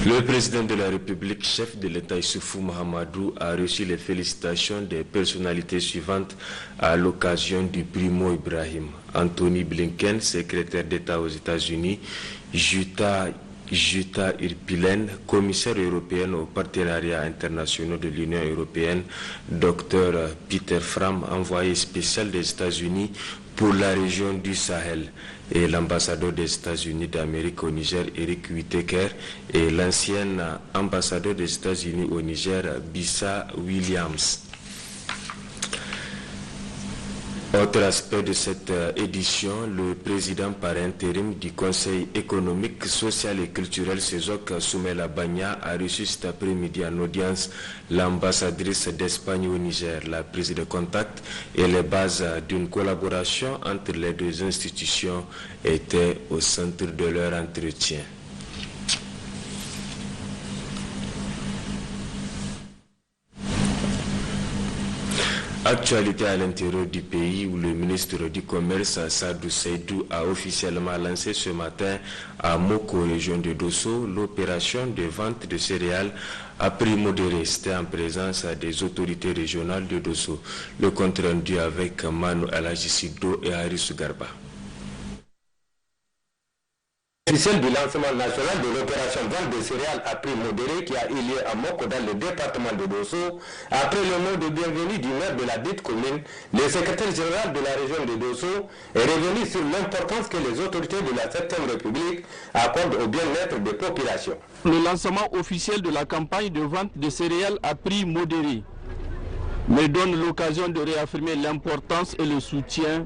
Le président de la République, chef de l'État Issoufou Mahamadou, a reçu les félicitations des personnalités suivantes à l'occasion du prix Mo Ibrahim. Anthony Blinken, secrétaire d'État aux États-Unis, Jutta Urpilainen, commissaire européenne aux partenariats internationaux de l'Union européenne, Dr Peter Fram, envoyé spécial des États-Unis pour la région du Sahel, et l'ambassadeur des États-Unis d'Amérique au Niger, Eric Whitaker, et l'ancien ambassadeur des États-Unis au Niger, Bissa Williams. Autre aspect de cette édition, le président par intérim du Conseil économique, social et culturel CESOC, Soumela Bagna, a reçu cet après-midi en audience l'ambassadrice d'Espagne au Niger. La prise de contact et les bases d'une collaboration entre les deux institutions étaient au centre de leur entretien. Actualité à l'intérieur du pays où le ministre du Commerce, Sadou Seydou, a officiellement lancé ce matin à Moko, région de Dosso, l'opération de vente de céréales à prix modéré. C'était en présence des autorités régionales de Dosso. Le compte rendu avec Manu Alajissido et Haris Garba. Officiel du lancement national de l'opération vente de céréales à prix modéré qui a eu lieu à Moko dans le département de Dosso, après le mot de bienvenue du maire de la dite commune, le secrétaire général de la région de Dosso est revenu sur l'importance que les autorités de la 7e République accordent au bien-être des populations. Le lancement officiel de la campagne de vente de céréales à prix modéré me donne l'occasion de réaffirmer l'importance et le soutien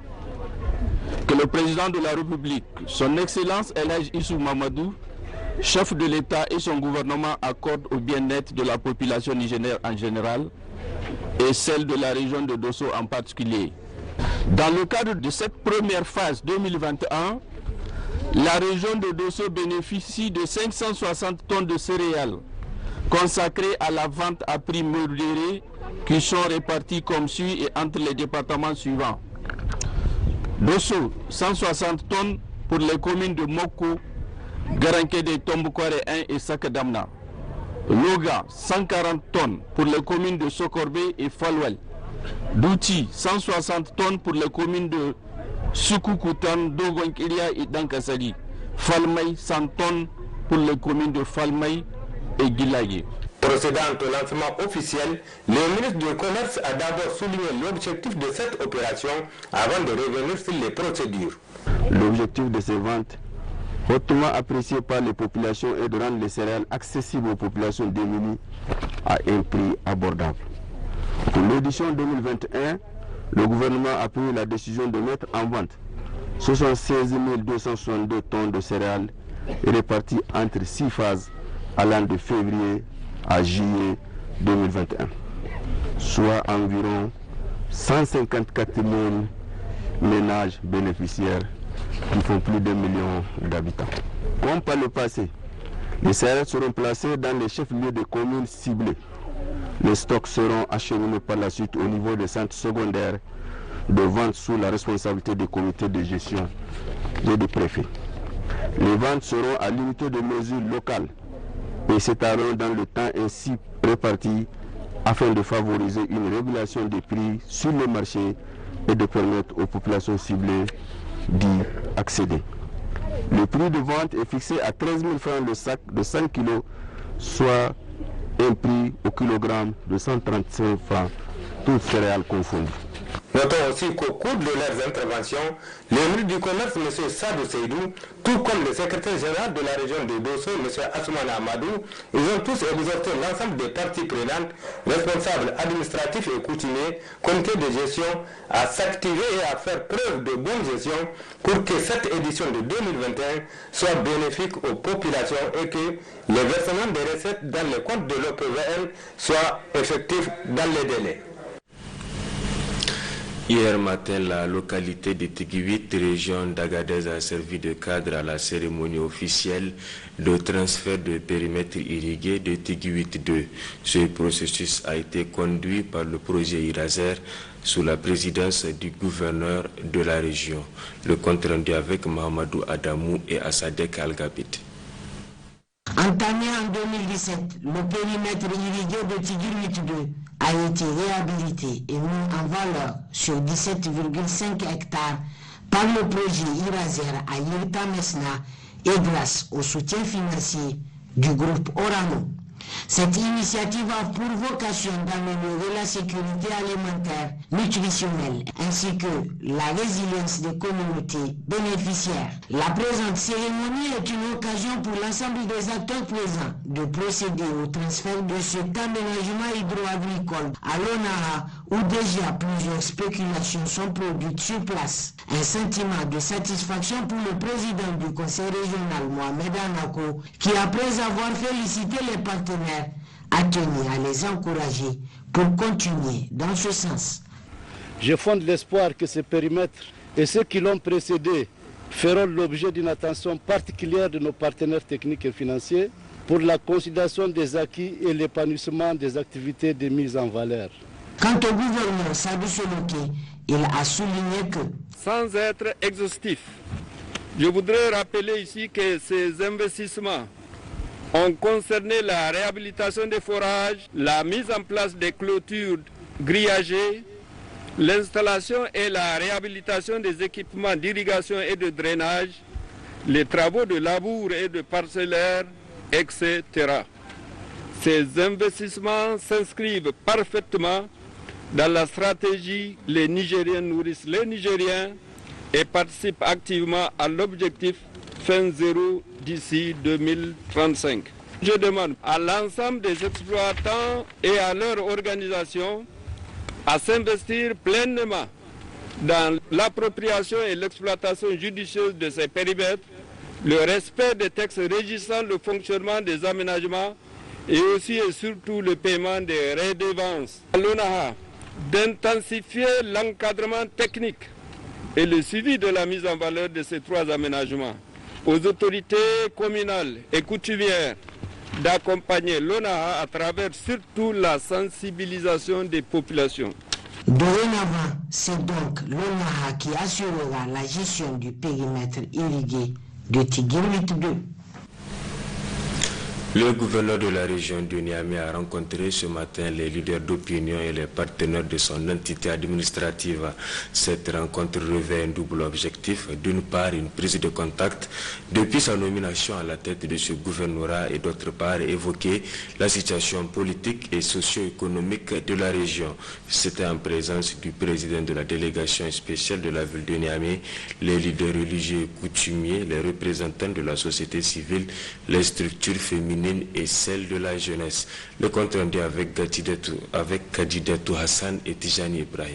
que le président de la République, son Excellence El Hadj Issou Mahamadou, chef de l'État et son gouvernement accordent au bien-être de la population nigérienne en général et celle de la région de Dosso en particulier. Dans le cadre de cette première phase 2021, la région de Dosso bénéficie de 560 tonnes de céréales consacrées à la vente à prix modéré qui sont réparties comme suit et entre les départements suivants. Dosso, 160 tonnes pour les communes de Moko, Garankede, Tomboukware 1 et Sakadamna. Loga, 140 tonnes pour les communes de Sokorbe et Falwel. Douti, 160 tonnes pour les communes de Soukoutan, Dogonkiria et Dankasadi. Falmay, 100 tonnes pour les communes de Falmay et Gilaye. Procédant au lancement officiel, le ministre du Commerce a d'abord souligné l'objectif de cette opération avant de revenir sur les procédures. L'objectif de ces ventes, hautement apprécié par les populations, est de rendre les céréales accessibles aux populations démunies à un prix abordable. Pour l'édition 2021, le gouvernement a pris la décision de mettre en vente 76 262 tonnes de céréales réparties entre 6 phases allant de février à juillet 2021, soit environ 154 000 ménages bénéficiaires qui font plus d'1 million d'habitants. Comme par le passé, les céréales seront placées dans les chefs-lieux des communes ciblées. Les stocks seront acheminés par la suite au niveau des centres secondaires de vente sous la responsabilité des comités de gestion et des préfets. Les ventes seront à l'unité de mesure locale et s'étaleront dans le temps ainsi répartis afin de favoriser une régulation des prix sur le marché et de permettre aux populations ciblées d'y accéder. Le prix de vente est fixé à 13 000 francs le sac de 5 kg, soit un prix au kilogramme de 135 francs, toutes céréales confondues. Notons aussi qu'au cours de leurs interventions, le ministre du Commerce, M. Sadou Seydou, tout comme le secrétaire général de la région de Dosso, M. Assoumana Amadou, ils ont tous exhorté l'ensemble des parties prenantes, responsables administratifs et coutumiers, comités de gestion, à s'activer et à faire preuve de bonne gestion pour que cette édition de 2021 soit bénéfique aux populations et que les versements des recettes dans les comptes de l'OPVL soient effectifs dans les délais. Hier matin, la localité de Tigivit, région d'Agadez, a servi de cadre à la cérémonie officielle de transfert de périmètre irrigué de Tigivit 2. Ce processus a été conduit par le projet Iraser sous la présidence du gouverneur de la région. Le compte rendu avec Mahamadou Adamou et Assadek Al-Gabit. Entamé en 2017, le périmètre irrigué de Tigir 2 a été réhabilité et mis en valeur sur 17,5 hectares par le projet Iraser à Yirta Mesna et grâce au soutien financier du groupe Orano. Cette initiative a pour vocation d'améliorer la sécurité alimentaire, nutritionnelle, ainsi que la résilience des communautés bénéficiaires. La présente cérémonie est une occasion pour l'ensemble des acteurs présents de procéder au transfert de cet aménagement hydro-agricole à l'ONAHA, où déjà plusieurs spéculations sont produites sur place. Un sentiment de satisfaction pour le président du conseil régional, Mohamed Anako, qui après avoir félicité les partenaires, a tenu à les encourager pour continuer dans ce sens. Je fonde l'espoir que ce périmètre et ceux qui l'ont précédé feront l'objet d'une attention particulière de nos partenaires techniques et financiers pour la considération des acquis et l'épanouissement des activités de mise en valeur. Quant au gouverneur Sadou Soloké, il a souligné que, sans être exhaustif, je voudrais rappeler ici que ces investissements ont concerné la réhabilitation des forages, la mise en place des clôtures grillagées, l'installation et la réhabilitation des équipements d'irrigation et de drainage, les travaux de labour et de parcellaire, etc. Ces investissements s'inscrivent parfaitement dans la stratégie « Les Nigériens nourrissent les Nigériens » et participent activement à l'objectif fin zéro d'ici 2035. Je demande à l'ensemble des exploitants et à leur organisation à s'investir pleinement dans l'appropriation et l'exploitation judicieuse de ces périmètres, le respect des textes régissant le fonctionnement des aménagements et aussi et surtout le paiement des redevances. À l'ONAHA, d'intensifier l'encadrement technique et le suivi de la mise en valeur de ces trois aménagements. Aux autorités communales et coutumières d'accompagner l'ONAHA à travers surtout la sensibilisation des populations. Dorénavant, c'est donc l'ONAHA qui assurera la gestion du périmètre irrigué de Tigir 2. Le gouverneur de la région de Niamey a rencontré ce matin les leaders d'opinion et les partenaires de son entité administrative. Cette rencontre revêt un double objectif. D'une part, une prise de contact depuis sa nomination à la tête de ce gouvernorat et d'autre part, évoquer la situation politique et socio-économique de la région. C'était en présence du président de la délégation spéciale de la ville de Niamey, les leaders religieux et coutumiers, les représentants de la société civile, les structures féminines et celle de la jeunesse. Le compte rendu avec Kadidatou Hassan et Tijani Ibrahim.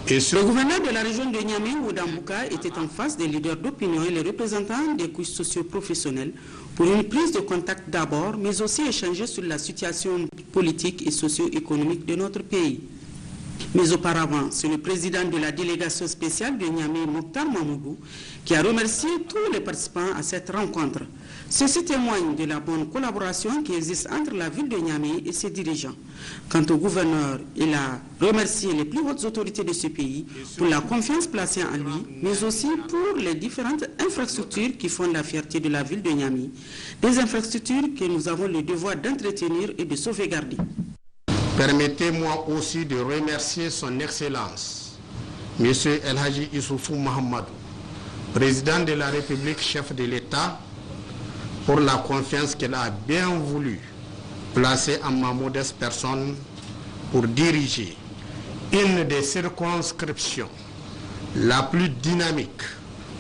Le gouverneur de la région de Niamey, Oudambouka, était en face des leaders d'opinion et les représentants des couches socio-professionnelles pour une prise de contact d'abord, mais aussi échanger sur la situation politique et socio-économique de notre pays. Mais auparavant, c'est le président de la délégation spéciale de Niamey, Mokhtar Mamoudou, qui a remercié tous les participants à cette rencontre. Ceci témoigne de la bonne collaboration qui existe entre la ville de Niamey et ses dirigeants. Quant au gouverneur, il a remercié les plus hautes autorités de ce pays pour la confiance placée en lui, mais aussi pour les différentes infrastructures qui font la fierté de la ville de Niamey, des infrastructures que nous avons le devoir d'entretenir et de sauvegarder. Permettez-moi aussi de remercier son Excellence, M. El Hadji Issoufou Mahamadou, président de la République, chef de l'État, pour la confiance qu'elle a bien voulu placer en ma modeste personne pour diriger une des circonscriptions la plus dynamique,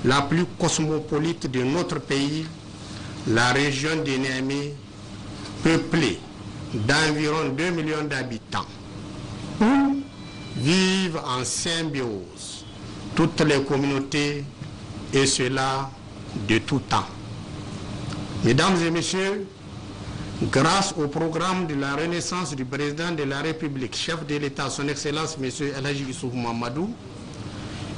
la plus cosmopolite de notre pays, la région de Niamey, peuplée d'environ 2 millions d'habitants, où vivent en symbiose toutes les communautés, et cela de tout temps. Mesdames et messieurs, grâce au programme de la renaissance du président de la République, chef de l'État, son Excellence M. El Hadji Issoufou Mahamadou,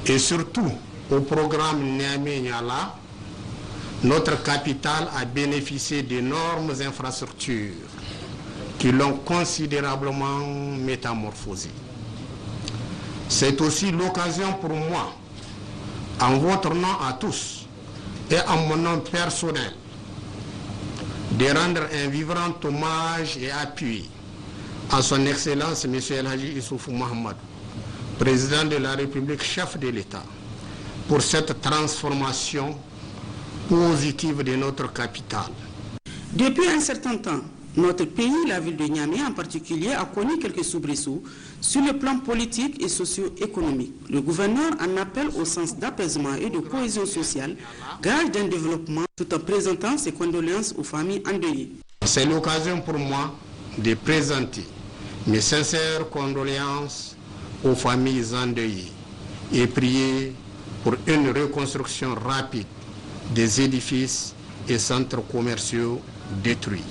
et surtout au programme Niamey-Niala, notre capitale a bénéficié d'énormes infrastructures qui l'ont considérablement métamorphosée. C'est aussi l'occasion pour moi, en votre nom à tous et en mon nom personnel, de rendre un vibrant hommage et appui à son Excellence M. El Hadji Issoufou Mahamadou, président de la République, chef de l'État, pour cette transformation positive de notre capitale. Depuis un certain temps, notre pays, la ville de Niamey en particulier, a connu quelques soubresauts sur le plan politique et socio-économique. Le gouverneur en appelle au sens d'apaisement et de cohésion sociale, gage d'un développement, tout en présentant ses condoléances aux familles endeuillées. C'est l'occasion pour moi de présenter mes sincères condoléances aux familles endeuillées et prier pour une reconstruction rapide des édifices et centres commerciaux détruits.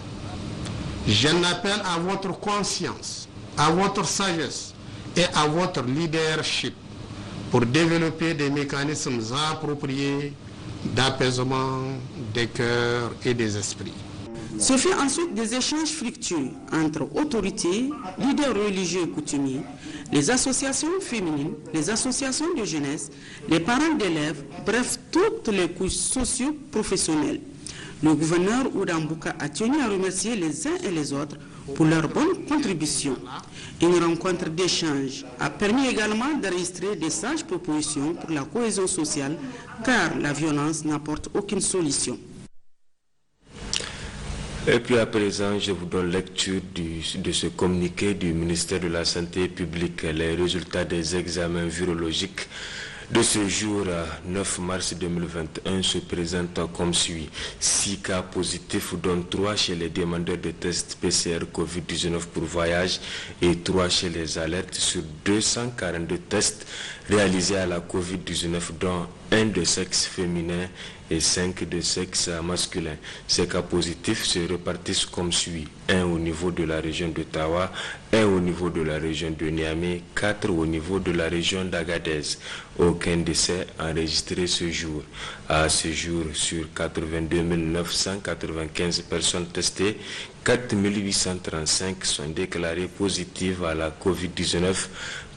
J'en appelle à votre conscience, à votre sagesse et à votre leadership pour développer des mécanismes appropriés d'apaisement des cœurs et des esprits. Ce fut ensuite des échanges fructueux entre autorités, leaders religieux et coutumiers, les associations féminines, les associations de jeunesse, les parents d'élèves, bref, toutes les couches socio-professionnelles. Le gouverneur Ouda Mbouka a tenu à remercier les uns et les autres pour leur bonne contribution. Une rencontre d'échange a permis également d'enregistrer des sages propositions pour la cohésion sociale, car la violence n'apporte aucune solution. Et puis à présent, je vous donne lecture de ce communiqué du ministère de la Santé publique. Les résultats des examens virologiques de ce jour, 9 mars 2021, se présentent comme suit. 6 cas positifs, dont 3 chez les demandeurs de tests PCR Covid-19 pour voyage et 3 chez les alertes sur 242 tests réalisés à la Covid-19, dont 1 de sexe féminin et 5 de sexe masculin. Ces cas positifs se répartissent comme suit. 1 au niveau de la région de Tawa, 1 au niveau de la région de Niamey, 4 au niveau de la région d'Agadez. Aucun décès enregistré ce jour. À ce jour, sur 82 995 personnes testées, 4 835 sont déclarées positives à la Covid-19,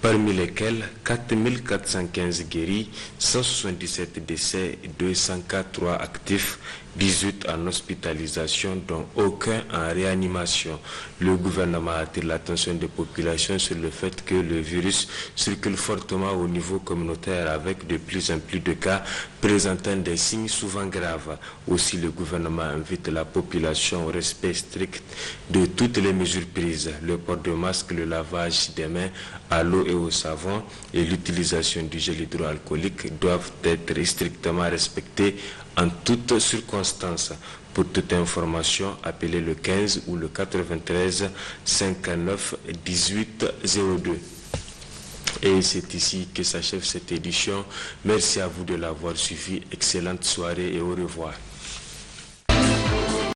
parmi lesquels 4 415 guéris, 177 décès, 243 actifs, 18 en hospitalisation, dont aucun en réanimation. Le gouvernement attire l'attention des populations sur le fait que le virus circule fortement au niveau communautaire avec de plus en plus de cas présentant des signes souvent graves. Aussi, le gouvernement invite la population au respect strict de toutes les mesures prises. Le port de masque, le lavage des mains à l'eau et au savon et l'utilisation du gel hydroalcoolique doivent être strictement respectés en toutes circonstances. Pour toute information, appelez le 15 ou le 93 59 18 02. Et c'est ici que s'achève cette édition. Merci à vous de l'avoir suivi. Excellente soirée et au revoir.